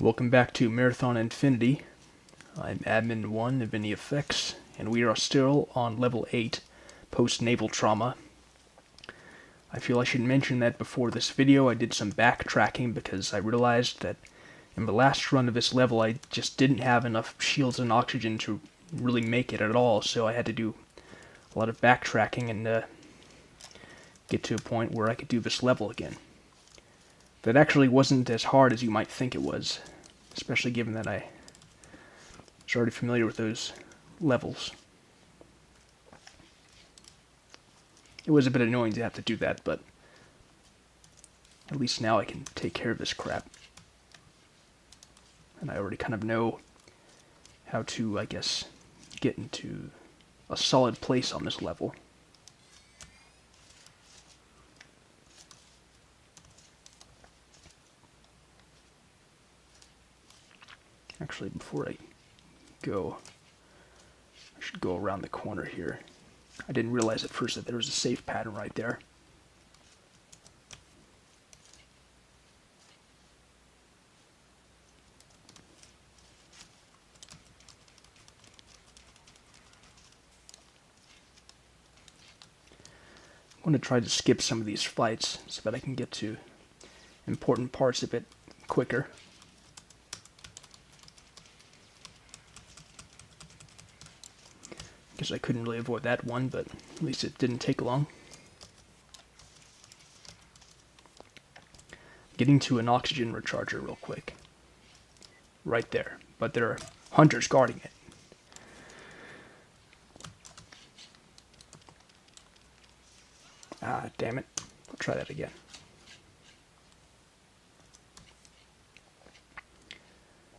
Welcome back to Marathon Infinity. I'm Admin 1 of Any Effects, and we are still on level 8, post-naval trauma. I feel I should mention that before this video I did some backtracking because I realized that in the last run of this level I just didn't have enough shields and oxygen to really make it at all, so I had to do a lot of backtracking and get to a point where I could do this level again. That actually wasn't as hard as you might think it was, especially given that I was already familiar with those levels. It was a bit annoying to have to do that, but at least now I can take care of this crap. And I already kind of know how to, I guess, get into a solid place on this level. Actually, before I go, I should go around the corner here. I didn't realize at first that there was a safe pattern right there. I'm going to try to skip some of these fights so that I can get to important parts a bit quicker. Guess I couldn't really avoid that one, but at least it didn't take long. Getting to an oxygen recharger real quick. Right there. But there are hunters guarding it. Ah, damn it. I'll try that again.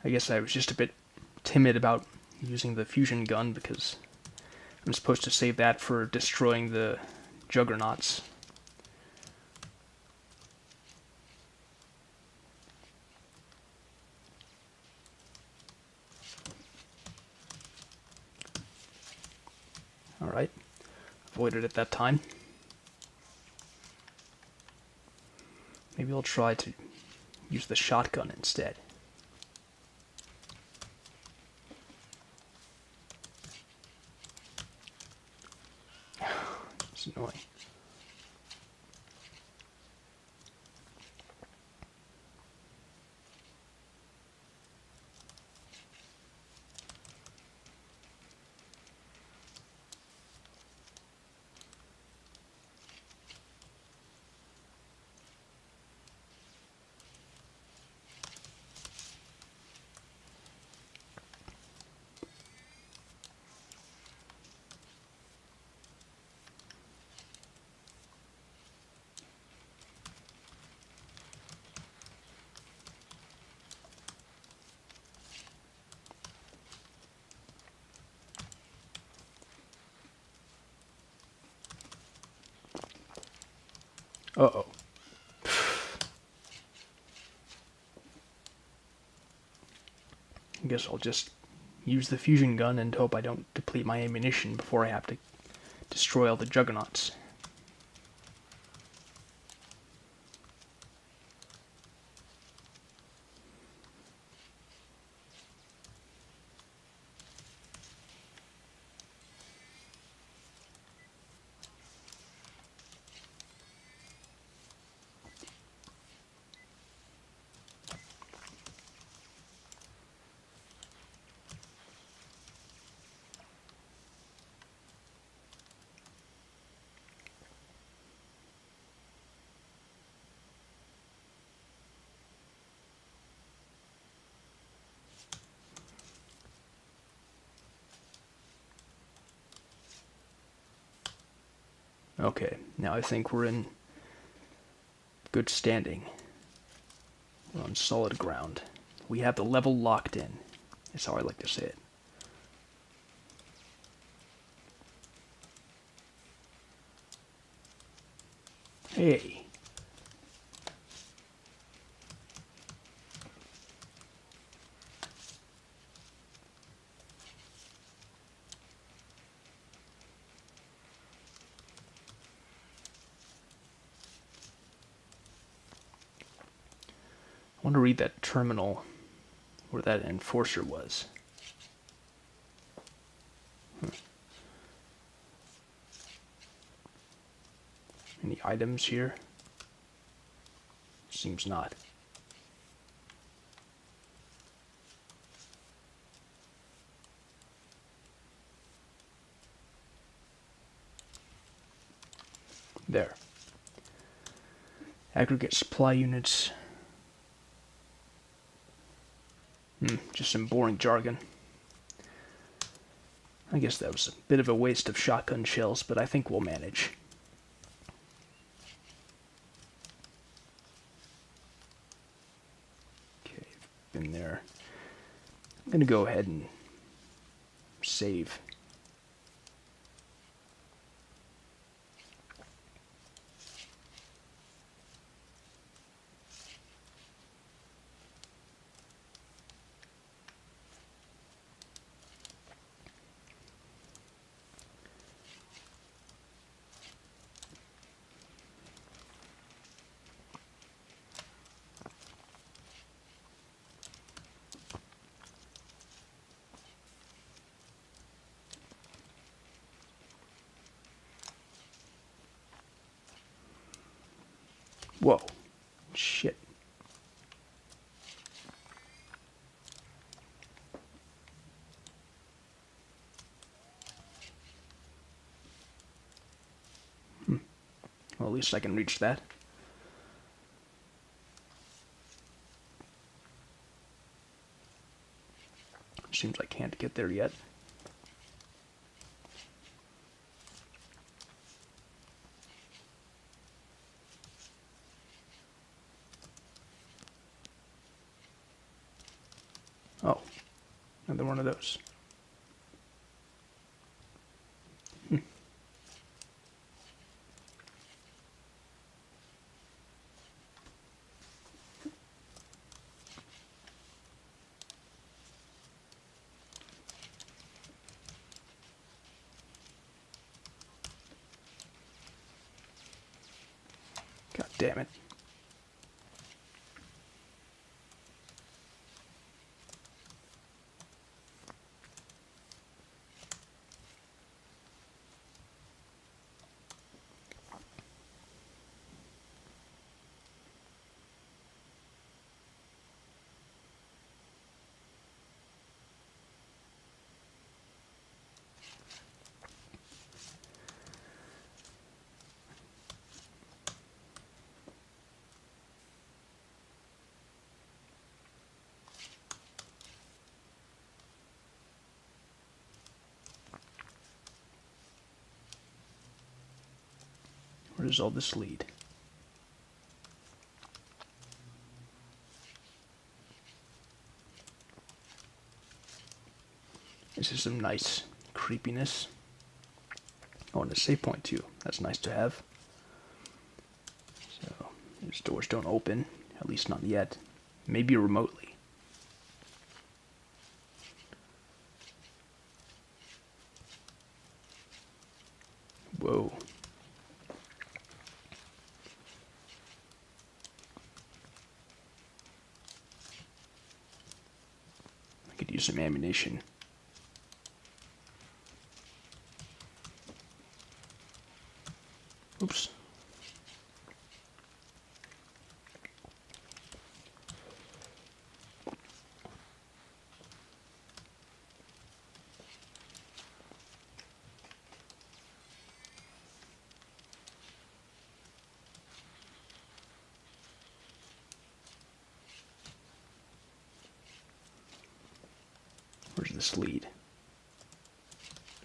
I guess I was just a bit timid about using the fusion gun because I'm supposed to save that for destroying the juggernauts. Alright. Avoided it that time. Maybe I'll try to use the shotgun instead. It's annoying. Uh-oh. I guess I'll just use the fusion gun and hope I don't deplete my ammunition before I have to destroy all the juggernauts. Okay, now I think we're in good standing. We're on solid ground. We have the level locked in. That's how I like to say it. Hey. I want to read that terminal where that enforcer was. Any items here? Seems not. There. Aggregate supply units. Just some boring jargon. I guess that was a bit of a waste of shotgun shells, but I think we'll manage. Okay, been there. I'm gonna go ahead and save. Whoa. Shit. Well, at least I can reach that. Seems I can't get there yet. Oh, another one of those. God damn it. Where does all this lead? This is some nice creepiness. Oh, and a save point too. That's nice to have. So, these doors don't open, at least not yet. Maybe remotely. Whoa. I could use some ammunition. Oops. Where's this lead?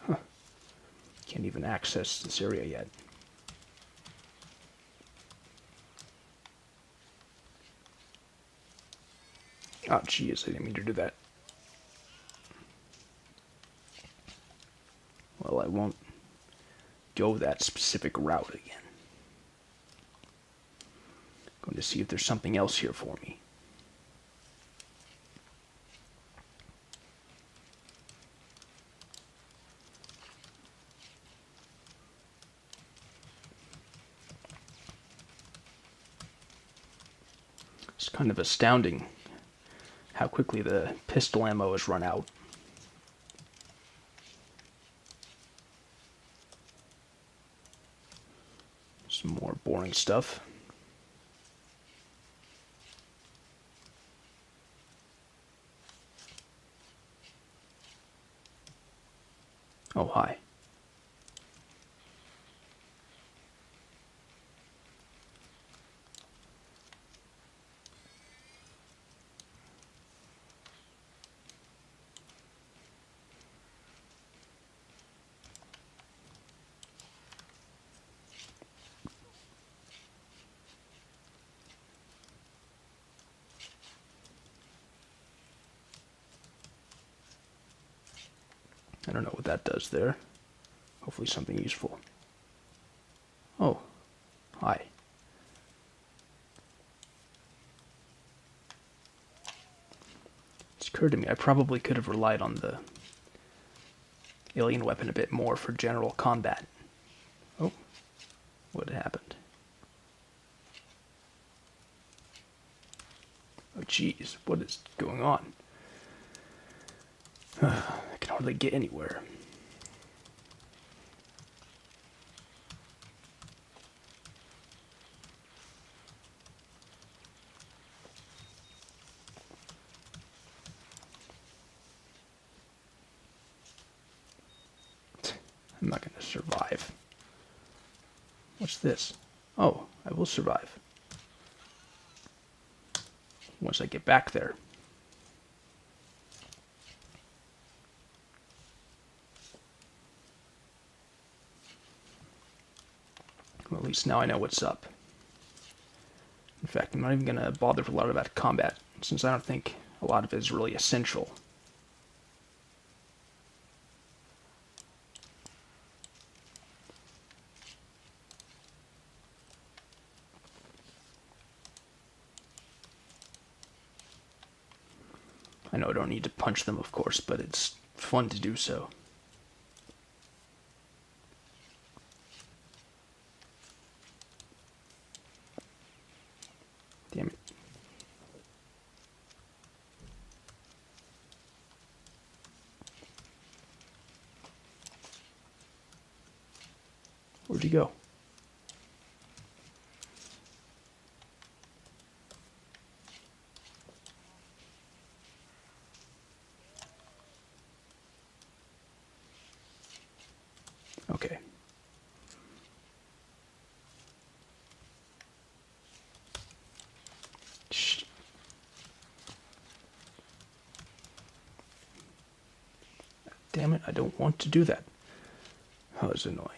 Huh. Can't even access this area yet. Oh, geez, I didn't mean to do that. Well, I won't go that specific route again. Going to see if there's something else here for me. It's kind of astounding how quickly the pistol ammo has run out. Some more boring stuff. Oh, hi. I don't know what that does there. Hopefully something useful. Oh, hi. It's occurred to me I probably could have relied on the alien weapon a bit more for general combat. Oh, what happened? Oh, jeez, what is going on? I can hardly get anywhere. I'm not going to survive. What's this? Oh, I will survive. Once I get back there. Well, at least now I know what's up. In fact, I'm not even going to bother a lot about combat, since I don't think a lot of it is really essential. I know I don't need to punch them, of course, but it's fun to do so. Damn it. Where'd you go? Okay. Shh. Damn it, I don't want to do that. Oh, it's annoying.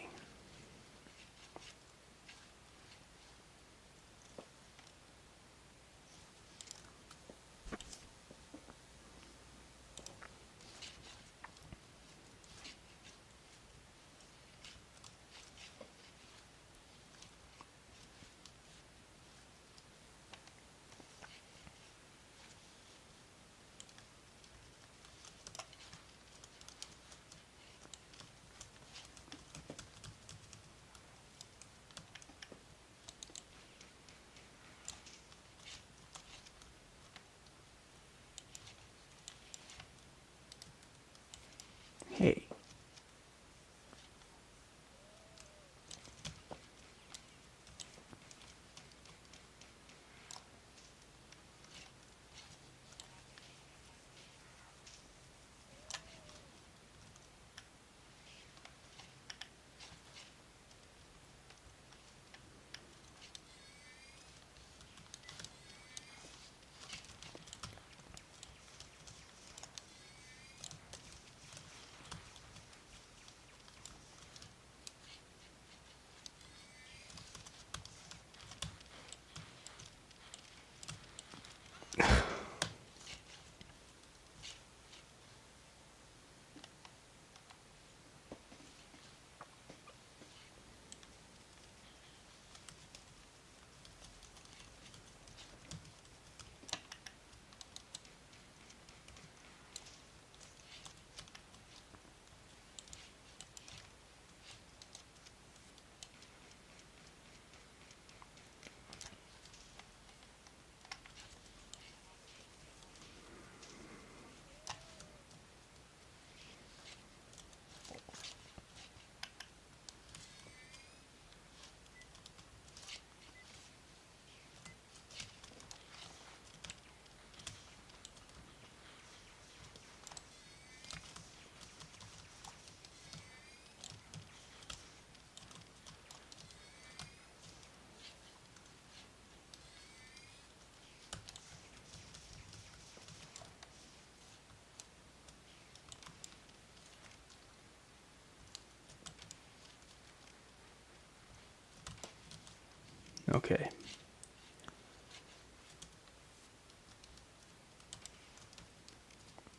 Okay.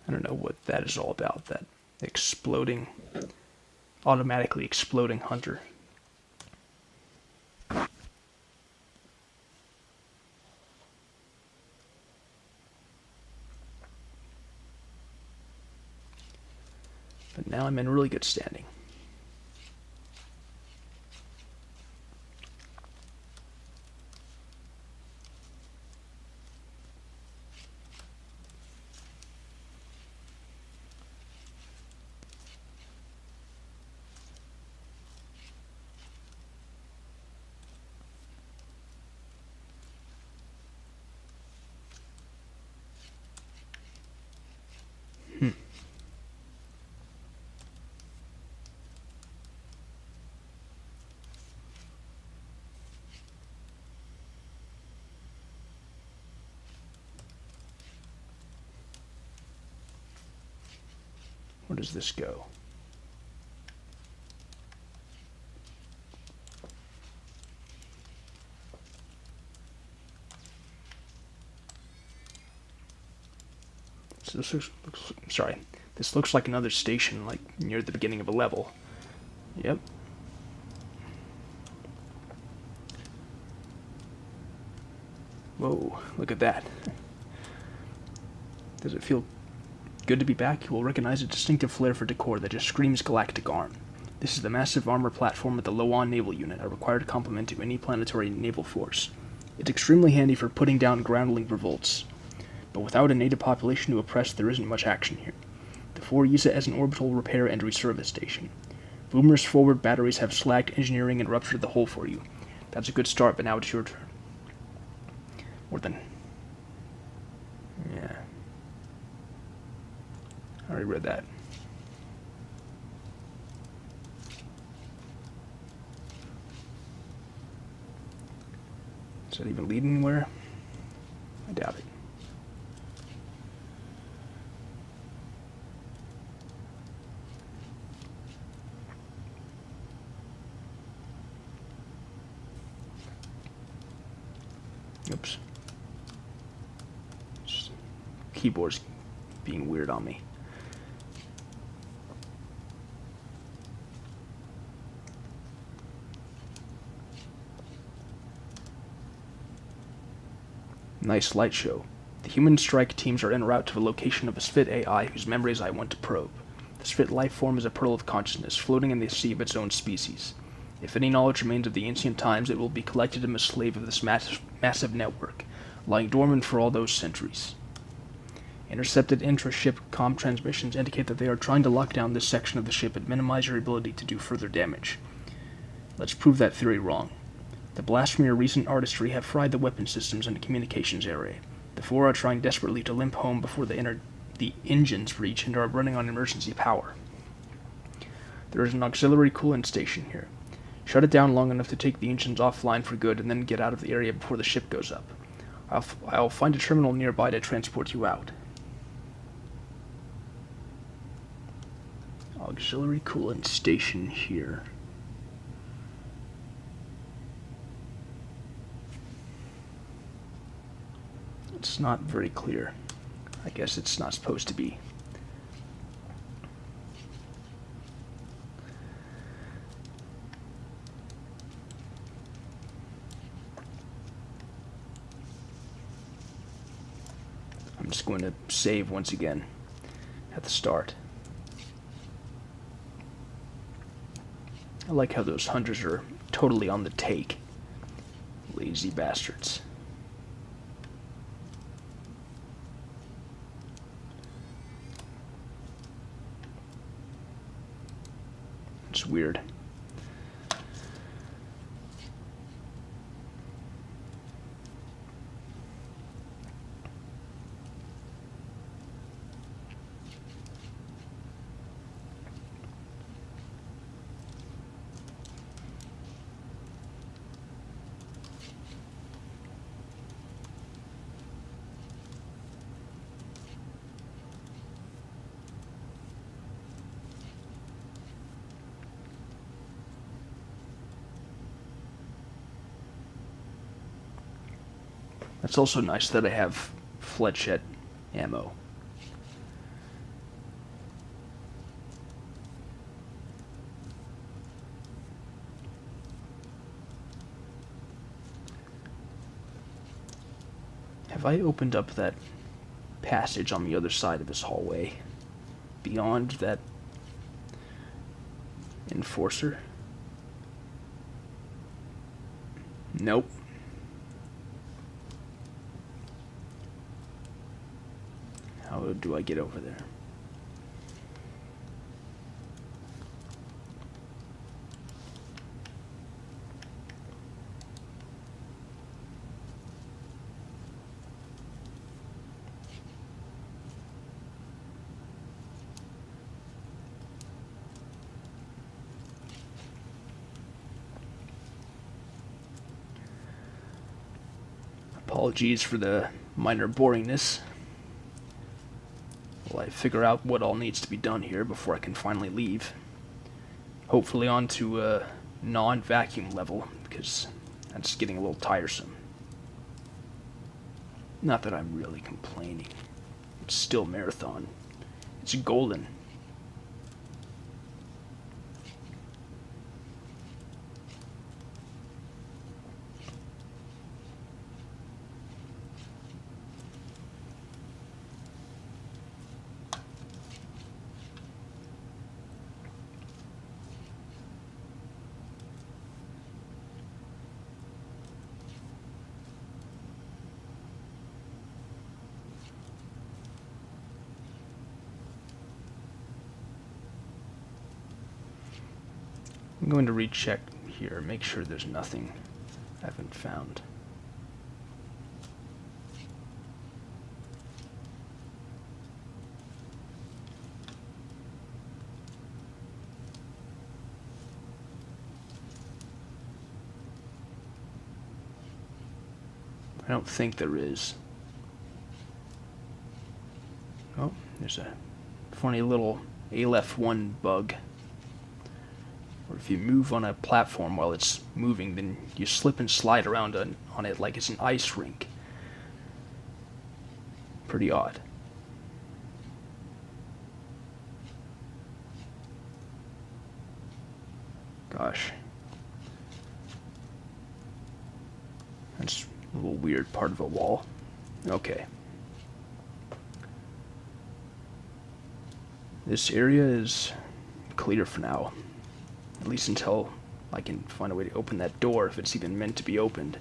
I don't know what that is all about, that exploding, automatically exploding hunter. But now I'm in really good standing. Where does this go? So this looks like another station, like near the beginning of a level. Yep. Whoa, look at that. Does it feel good to be back? You will recognize a distinctive flair for decor that just screams galactic arm. This is the massive armor platform at the Loan Naval Unit, a required complement to any planetary naval force. It's extremely handy for putting down groundling revolts. But without a native population to oppress, there isn't much action here. The 4 use it as an orbital repair and reservice station. Boomer's forward batteries have slacked engineering and ruptured the hull for you. That's a good start, but now it's your turn. More than... Yeah. I already read that. Does that even lead anywhere? I doubt it. Oops. Just keyboard's being weird on me. Nice light show. The human strike teams are en route to the location of a Spit AI whose memories I want to probe. The Spit life form is a pearl of consciousness, floating in the sea of its own species. If any knowledge remains of the ancient times, it will be collected and a slave of this massive network, lying dormant for all those centuries. Intercepted intra-ship comm transmissions indicate that they are trying to lock down this section of the ship and minimize your ability to do further damage. Let's prove that theory wrong. The blasts from your recent artistry have fried the weapon systems and communications area. The 4 are trying desperately to limp home before the engines reach and are running on emergency power. There is an auxiliary coolant station here. Shut it down long enough to take the engines offline for good and then get out of the area before the ship goes up. I'll find a terminal nearby to transport you out. Auxiliary coolant station here. It's not very clear. I guess it's not supposed to be. I'm just going to save once again at the start. I like how those hunters are totally on the take. Lazy bastards. It's weird. It's also nice that I have fletchet ammo. Have I opened up that passage on the other side of this hallway? Beyond that enforcer? Nope. How do I get over there? Apologies for the minor boringness. While I figure out what all needs to be done here before I can finally leave. Hopefully onto a non-vacuum level, because that's getting a little tiresome. Not that I'm really complaining. It's still marathon. It's golden. I'm going to recheck here, make sure there's nothing I haven't found. I don't think there is. Oh, there's a funny little Aleph-1 bug. Or if you move on a platform while it's moving, then you slip and slide around on it like it's an ice rink. Pretty odd. Gosh. That's a little weird part of a wall. Okay. This area is clear for now. At least until I can find a way to open that door, if it's even meant to be opened.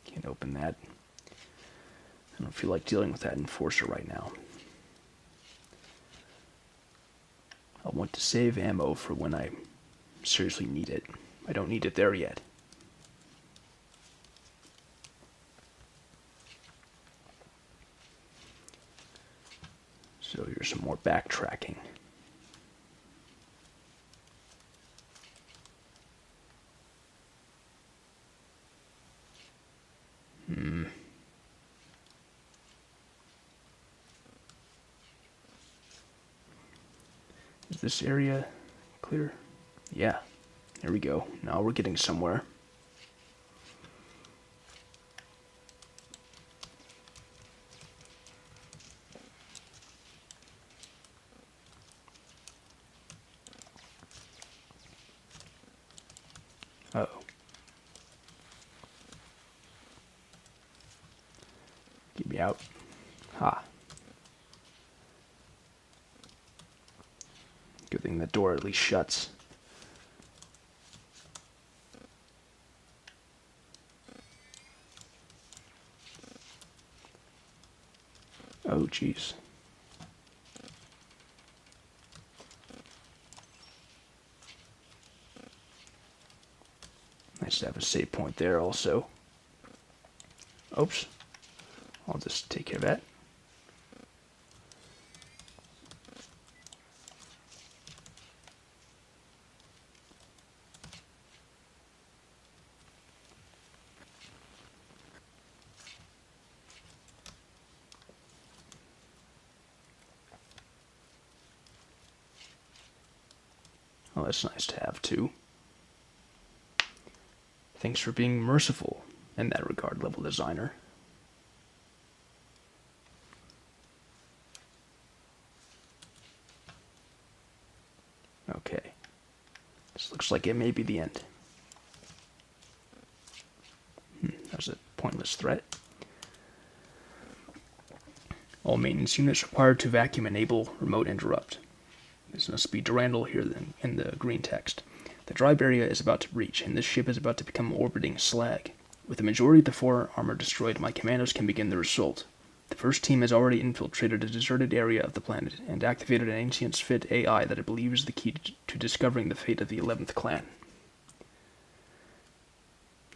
Can't open that. I don't feel like dealing with that enforcer right now. I want to save ammo for when I seriously need it. I don't need it there yet. So here's some more backtracking. Is this area clear? Yeah. There we go. Now we're getting somewhere. Uh-oh. Get me out. Ha. Good thing the door at least shuts. Oh, jeez. Nice to have a save point there also. Oops. I'll just take care of that. Oh, that's nice to have, too. Thanks for being merciful in that regard, level designer. Okay. This looks like it may be the end. That was a pointless threat. All maintenance units required to vacuum enable remote interrupt. This must be Durandal here then, in the green text. The drive area is about to breach, and this ship is about to become orbiting slag. With the majority of the fore armor destroyed, my commandos can begin their assault. The first team has already infiltrated a deserted area of the planet and activated an ancient Sphit AI that it believes is the key to discovering the fate of the 11th clan.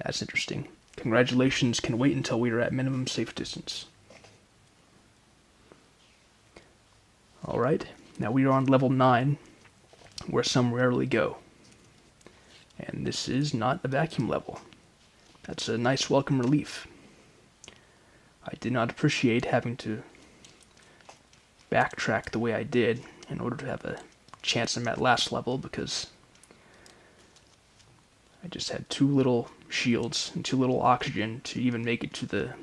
That's interesting. Congratulations, can wait until we are at minimum safe distance. Alright, now we are on level 9, where some rarely go. And this is not a vacuum level. That's a nice welcome relief. I did not appreciate having to backtrack the way I did in order to have a chance in that last level, because I just had too little shields and too little oxygen to even make it to the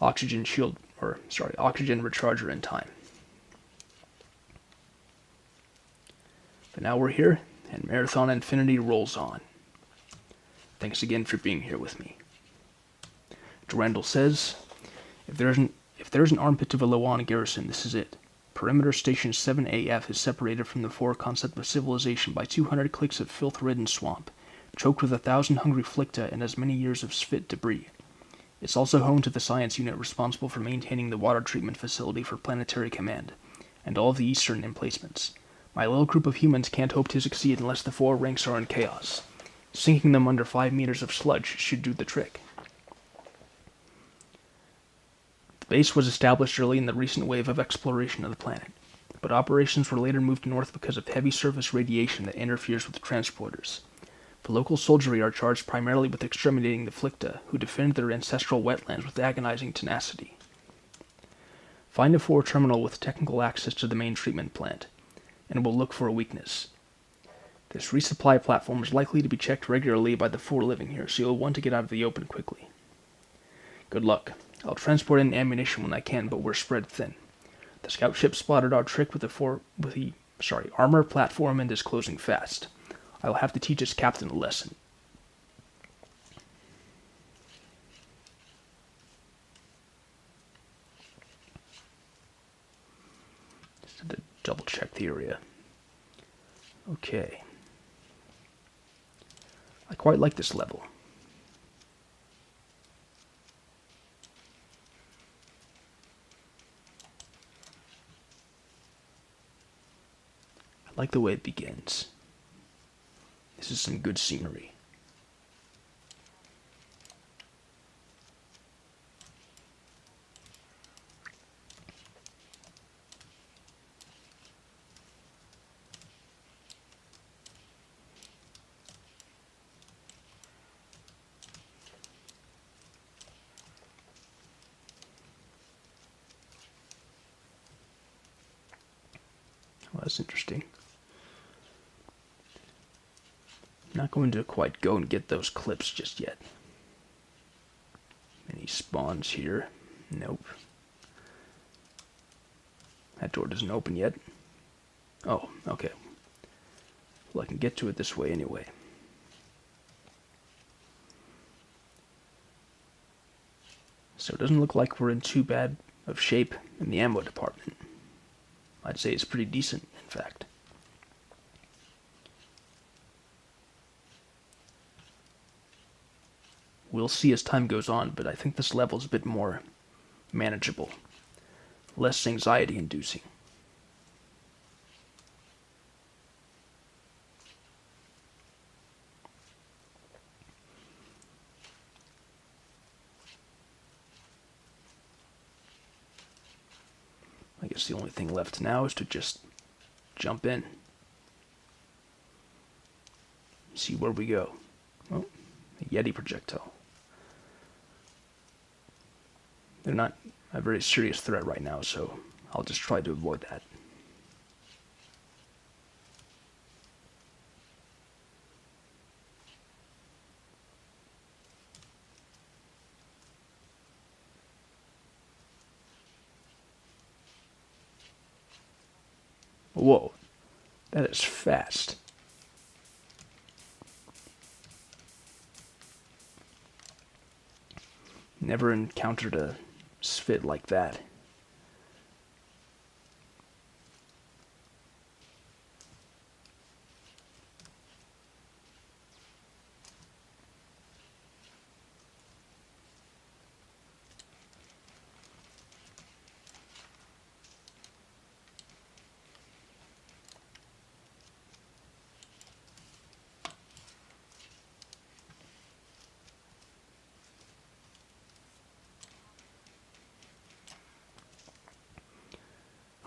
oxygen recharger in time. But now we're here, and Marathon Infinity rolls on. Thanks again for being here with me. Durandal says, if there's an armpit of a Loan garrison, this is it. Perimeter Station 7AF is separated from the fore concept of civilization by 200 clicks of filth-ridden swamp, choked with 1,000 hungry flicta and as many years of Sphit debris. It's also home to the science unit responsible for maintaining the water treatment facility for Planetary Command, and all of the eastern emplacements. My little group of humans can't hope to succeed unless the fore ranks are in chaos. Sinking them under 5 meters of sludge should do the trick. The base was established early in the recent wave of exploration of the planet, but operations were later moved north because of heavy surface radiation that interferes with transporters. The local soldiery are charged primarily with exterminating the Flicta, who defend their ancestral wetlands with agonizing tenacity. Find a fore terminal with technical access to the main treatment plant, and we'll look for a weakness. This resupply platform is likely to be checked regularly by the fore living here, so you'll want to get out of the open quickly. Good luck. I'll transport in ammunition when I can, but we're spread thin. The scout ship spotted our trick with the armor platform and is closing fast. I'll have to teach its captain a lesson. Just have to double check the area. Okay. I quite like this level. I like the way it begins. This is some good scenery. Well, that's interesting. I'm not going to quite go and get those clips just yet. Any spawns here? Nope. That door doesn't open yet. Oh, okay. Well, I can get to it this way anyway. So it doesn't look like we're in too bad of shape in the ammo department. I'd say it's pretty decent, in fact. We'll see as time goes on, but I think this level's a bit more manageable. Less anxiety-inducing. I guess the only thing left now is to just jump in. See where we go. Oh, a Yeti projectile. They're not a very serious threat right now, so I'll just try to avoid that. Whoa, that is fast. Never encountered a spit like that.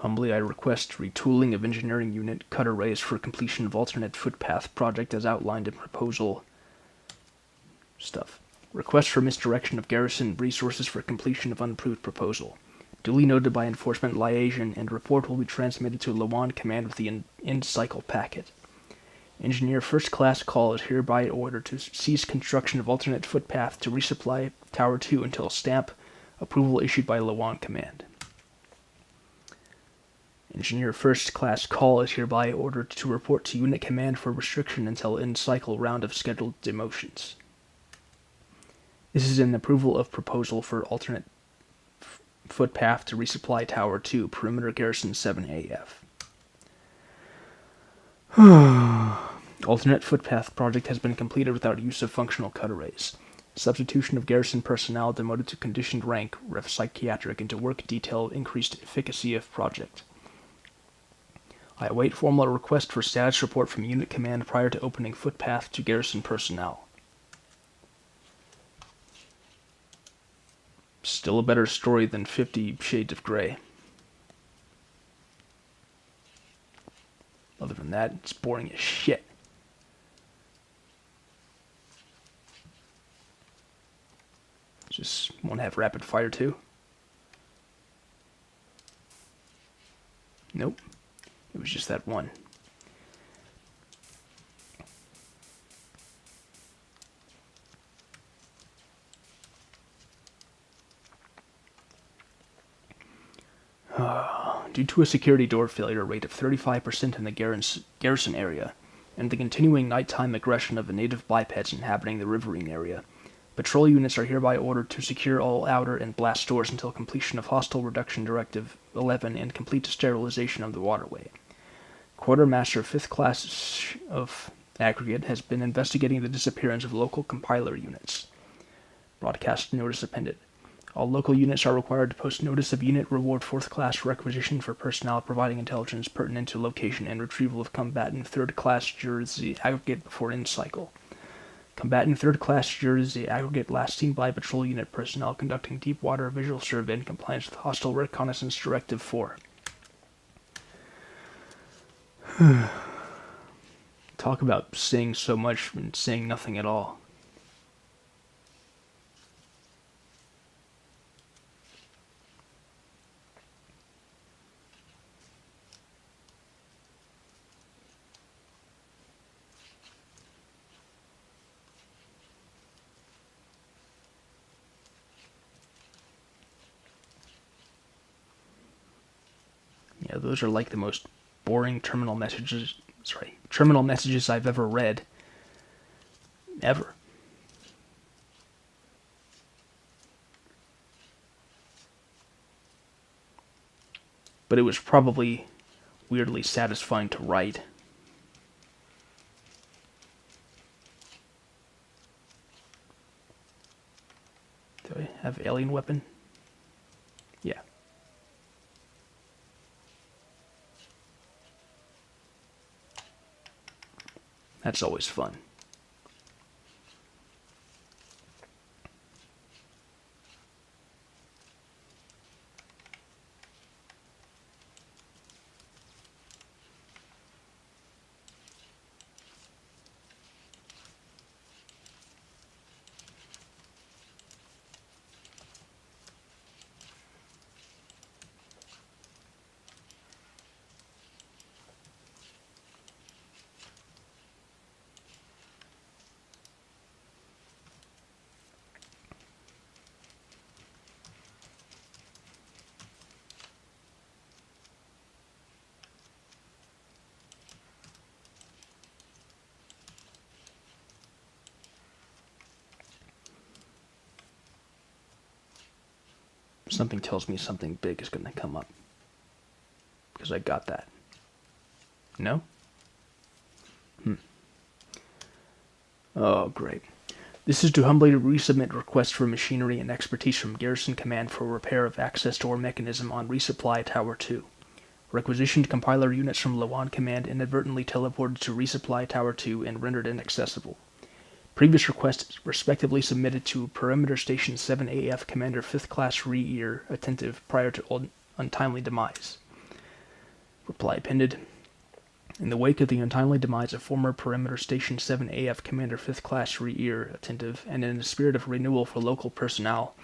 Humbly, I request retooling of engineering unit cut arrays for completion of alternate footpath project as outlined in proposal stuff. Request for misdirection of garrison resources for completion of unapproved proposal. Duly noted by enforcement liaison, and report will be transmitted to Lawan Command with the end cycle packet. Engineer First Class Call is hereby ordered to cease construction of alternate footpath to resupply Tower 2 until stamp approval issued by Lawan Command. Engineer First Class Call is hereby ordered to report to Unit Command for restriction until end cycle round of scheduled demotions. This is an approval of proposal for alternate footpath to resupply Tower 2, Perimeter Garrison 7AF. Alternate footpath project has been completed without use of functional cut arrays. Substitution of garrison personnel demoted to conditioned rank, ref psychiatric, into work detail increased efficacy of project. I await formal request for status report from Unit Command prior to opening footpath to garrison personnel. Still a better story than 50 Shades of Grey. Other than that, it's boring as shit. Just want to have rapid fire too? Nope. It was just that one. Due to a security door failure rate of 35% in the garrison area, and the continuing nighttime aggression of the native bipeds inhabiting the riverine area, patrol units are hereby ordered to secure all outer and blast doors until completion of Hostile Reduction Directive 11 and complete sterilization of the waterway. Quartermaster 5th Class of Aggregate has been investigating the disappearance of local compiler units. Broadcast notice appended. All local units are required to post notice of unit reward 4th class requisition for personnel providing intelligence pertinent to location and retrieval of combatant 3rd class Jersey aggregate before end cycle. Combatant 3rd class Jersey aggregate last seen by patrol unit personnel conducting deep water visual survey in compliance with Hostile Reconnaissance Directive 4. Talk about saying so much and saying nothing at all. Yeah, those are like the most boring terminal messages I've ever read. Ever. But it was probably weirdly satisfying to write. Do I have alien weapon? Yeah. That's always fun. Something tells me something big is going to come up. Because I got that. No? Oh, great. This is to humbly resubmit request for machinery and expertise from Garrison Command for repair of access door mechanism on Resupply Tower 2. Requisitioned compiler units from Lawan Command inadvertently teleported to Resupply Tower 2 and rendered inaccessible. Previous requests respectively submitted to Perimeter Station 7AF Commander 5th Class Re-Ear attentive prior to untimely demise. Reply appended. In the wake of the untimely demise of former Perimeter Station 7AF Commander 5th Class Re-Ear attentive, and in a spirit of renewal for local personnel,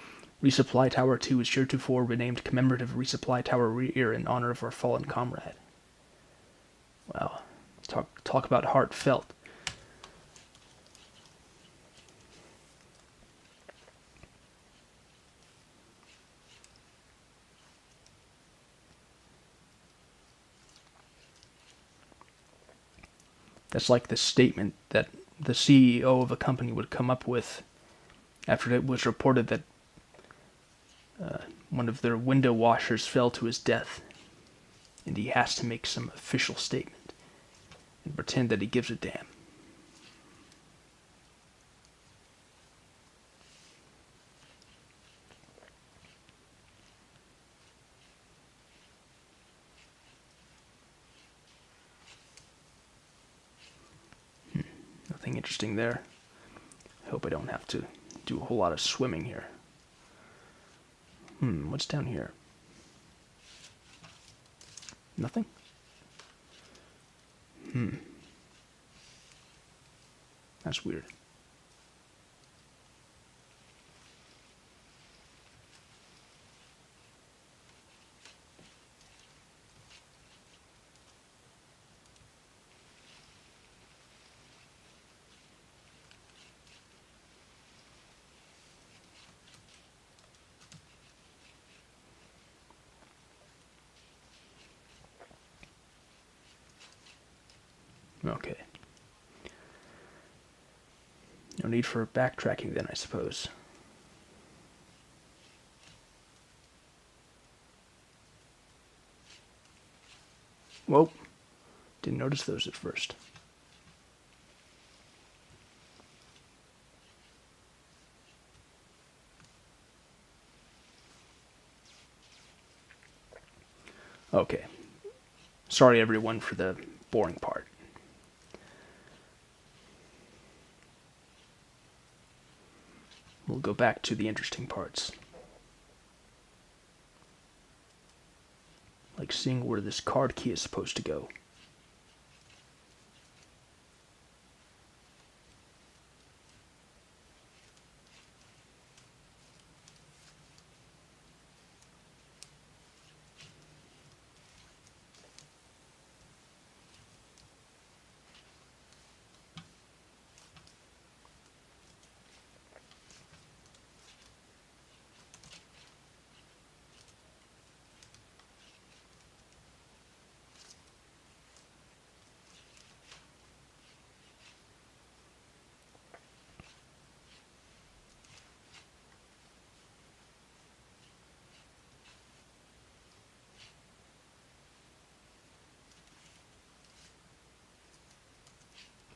Resupply Tower 2 is heretofore renamed Commemorative Resupply Tower Re-Ear in honor of our fallen comrade. Wow. Talk about heartfelt. That's like the statement that the CEO of a company would come up with after it was reported that one of their window washers fell to his death, and he has to make some official statement and pretend that he gives a damn. Nothing interesting there. I hope I don't have to do a whole lot of swimming here. What's down here? Nothing? That's weird. Okay. No need for backtracking then, I suppose. Whoa. Didn't notice those at first. Okay. Sorry everyone for the boring part. We'll go back to the interesting parts. Like seeing where this card key is supposed to go.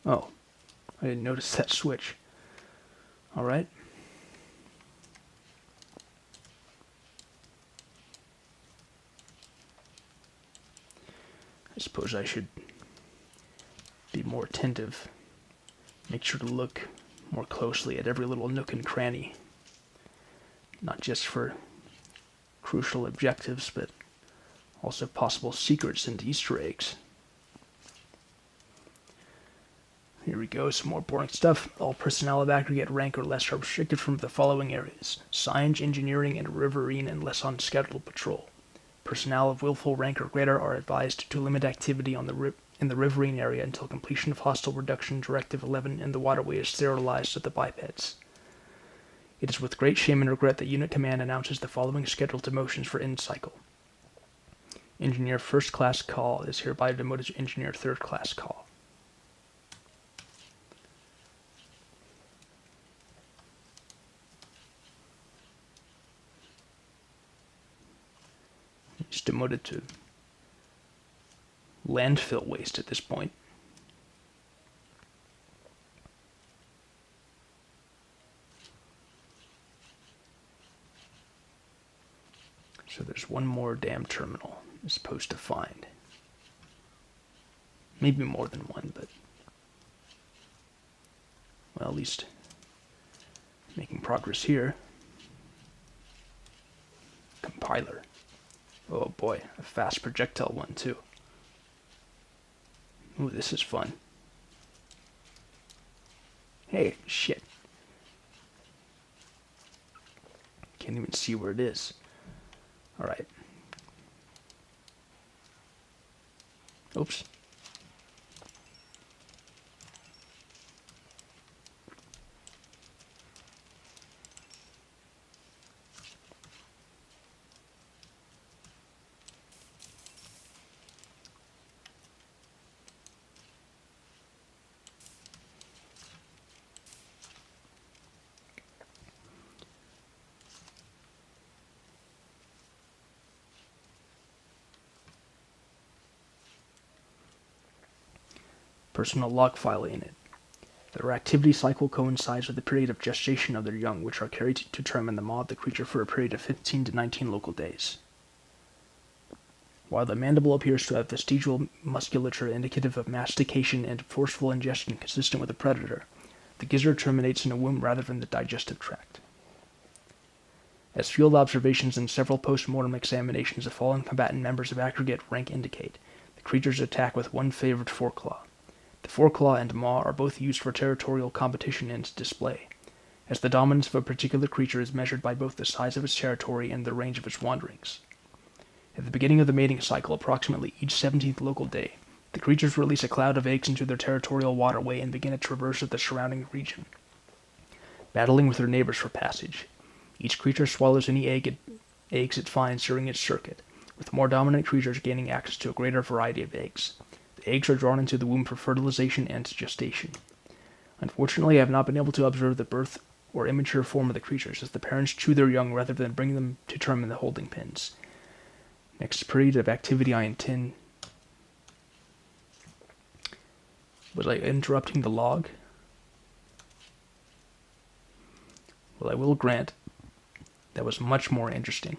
Oh, I didn't notice that switch. Alright. I suppose I should be more attentive. Make sure to look more closely at every little nook and cranny. Not just for crucial objectives, but also possible secrets and Easter eggs. Here we go, some more boring stuff. All personnel of aggregate rank or less are restricted from the following areas: science, engineering, and riverine unless on scheduled patrol. Personnel of willful rank or greater are advised to limit activity on in the riverine area until completion of hostile reduction Directive 11 and the waterway is sterilized of the bipeds. It is with great shame and regret that Unit Command announces the following scheduled demotions for end cycle. Engineer First Class Call is hereby demoted to Engineer Third Class Call. He's demoted to landfill waste at this point. So there's one more damn terminal I'm supposed to find. Maybe more than one, but... well, at least making progress here. Compiler. Oh boy, a fast projectile one too. Ooh, this is fun. Hey, shit. Can't even see where it is. Alright. Oops. Personal log file in it. Their activity cycle coincides with the period of gestation of their young, which are carried to term in the maw of the creature for a period of 15 to 19 local days. While the mandible appears to have vestigial musculature indicative of mastication and forceful ingestion consistent with a predator, the gizzard terminates in a womb rather than the digestive tract. As field observations and several post-mortem examinations of fallen combatant members of aggregate rank indicate, the creatures attack with one favored foreclaw. The foreclaw and maw are both used for territorial competition and display, as the dominance of a particular creature is measured by both the size of its territory and the range of its wanderings. At the beginning of the mating cycle, approximately each 17th local day, the creatures release a cloud of eggs into their territorial waterway and begin a traverse of the surrounding region, battling with their neighbors for passage. Each creature swallows any eggs it finds during its circuit, with more dominant creatures gaining access to a greater variety of eggs. The eggs are drawn into the womb for fertilization and gestation. Unfortunately, I have not been able to observe the birth or immature form of the creatures, as the parents chew their young rather than bring them to term in the holding pens. Next period of activity I intend... Was I interrupting the log? Well, I will grant that was much more interesting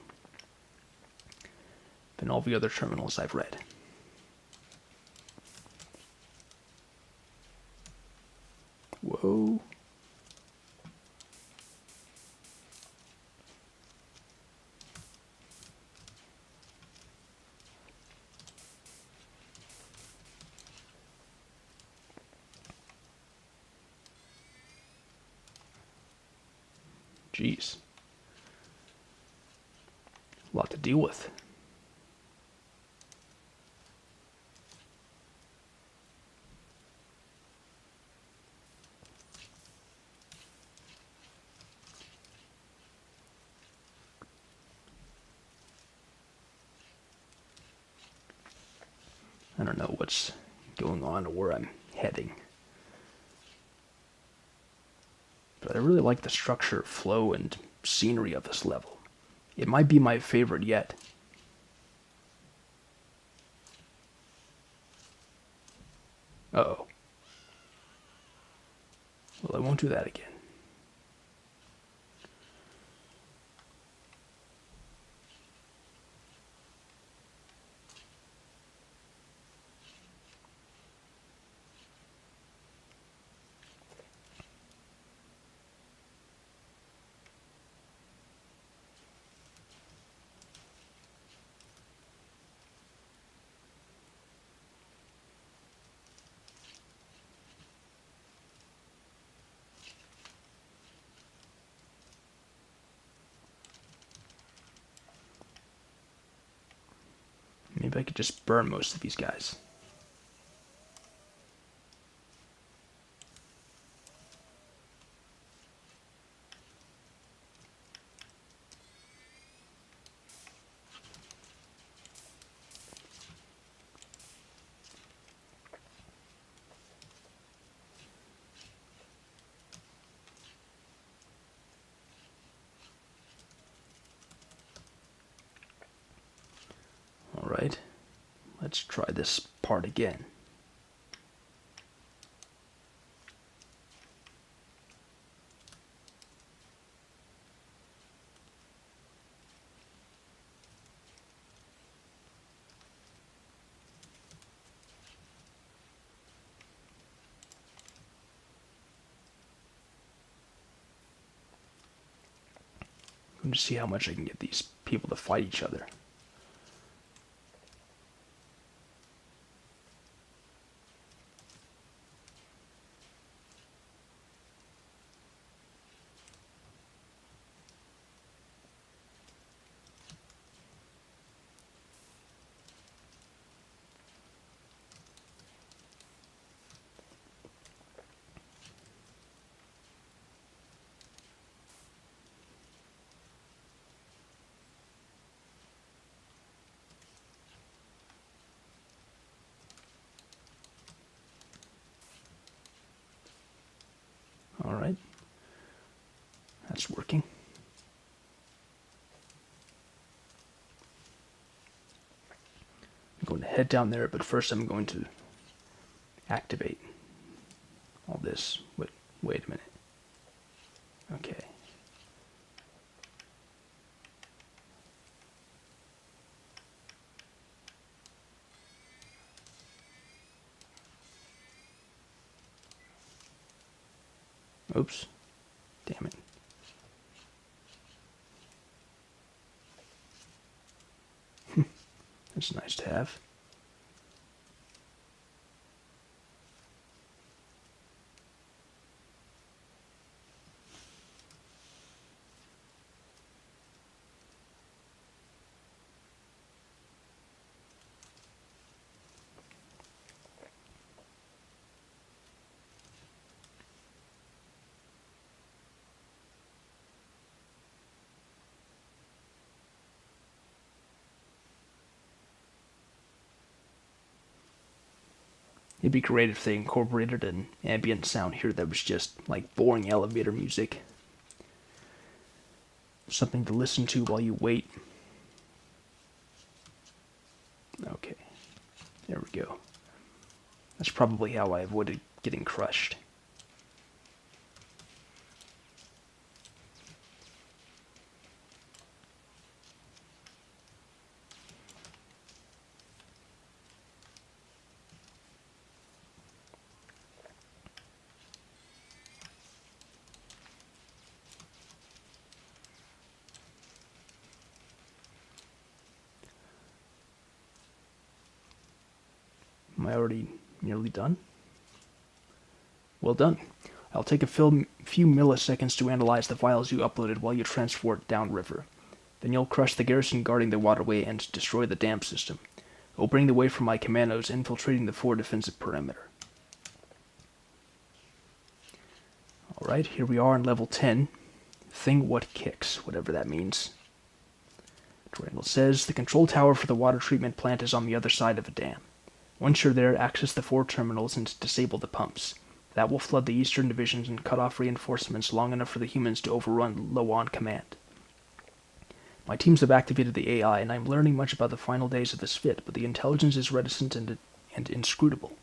than all the other terminals I've read. Whoa. Jeez. A lot to deal with. I don't know what's going on or where I'm heading. But I really like the structure, flow, and scenery of this level. It might be my favorite yet. Uh-oh. Well, I won't do that again. Maybe I could just burn most of these guys. Alright, let's try this part again. I'm going to see how much I can get these people to fight each other. Alright, that's working. I'm going to head down there, but first I'm going to activate all this. Wait a minute. Okay. Oops. Damn it. That's nice to have. It'd be great if they incorporated an ambient sound here that was just like boring elevator music. Something to listen to while you wait. Okay, there we go. That's probably how I avoided getting crushed. Am I already nearly done? Well done. I'll take a few milliseconds to analyze the files you uploaded while you transport downriver. Then you'll crush the garrison guarding the waterway and destroy the dam system, opening the way for my commandos infiltrating the fort defensive perimeter. Alright, here we are on level 10. Thing what kicks, whatever that means. Triangle says, the control tower for the water treatment plant is on the other side of the dam. Once you're there, access the 4 terminals and disable the pumps. That will flood the eastern divisions and cut off reinforcements long enough for the humans to overrun low on command. My teams have activated the AI, and I'm learning much about the final days of this fit, but the intelligence is reticent and inscrutable.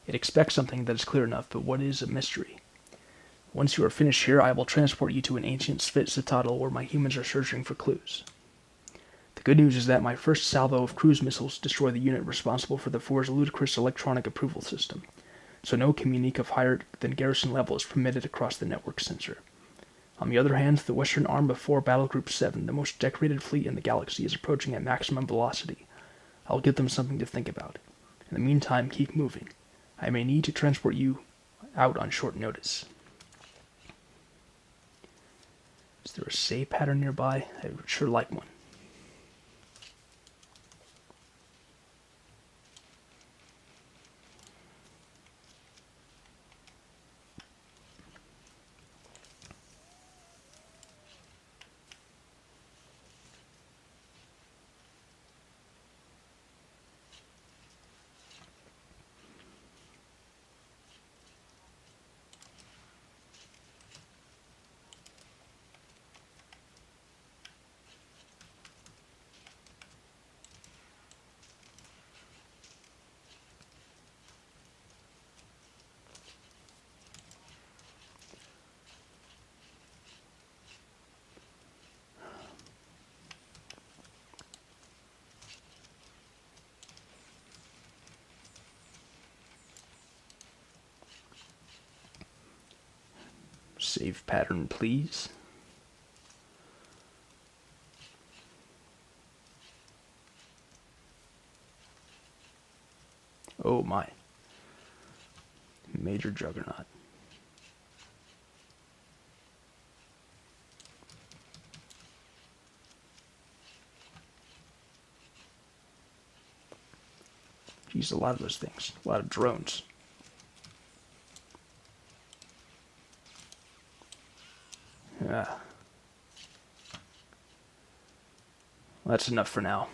It expects something that is clear enough, but what is a mystery? Once you are finished here, I will transport you to an ancient Svit citadel where my humans are searching for clues. The good news is that my first salvo of cruise missiles destroy the unit responsible for the For's ludicrous electronic approval system, so no communique of higher than garrison level is permitted across the network sensor. On the other hand, the western arm of 4 Battle Group 7, the most decorated fleet in the galaxy, is approaching at maximum velocity. I'll give them something to think about. In the meantime, keep moving. I may need to transport you out on short notice. Is there a save pattern nearby? I would sure like one. Save pattern, please. Oh my. Major juggernaut. Jeez, a lot of those things. A lot of drones. Yeah. Well, that's enough for now.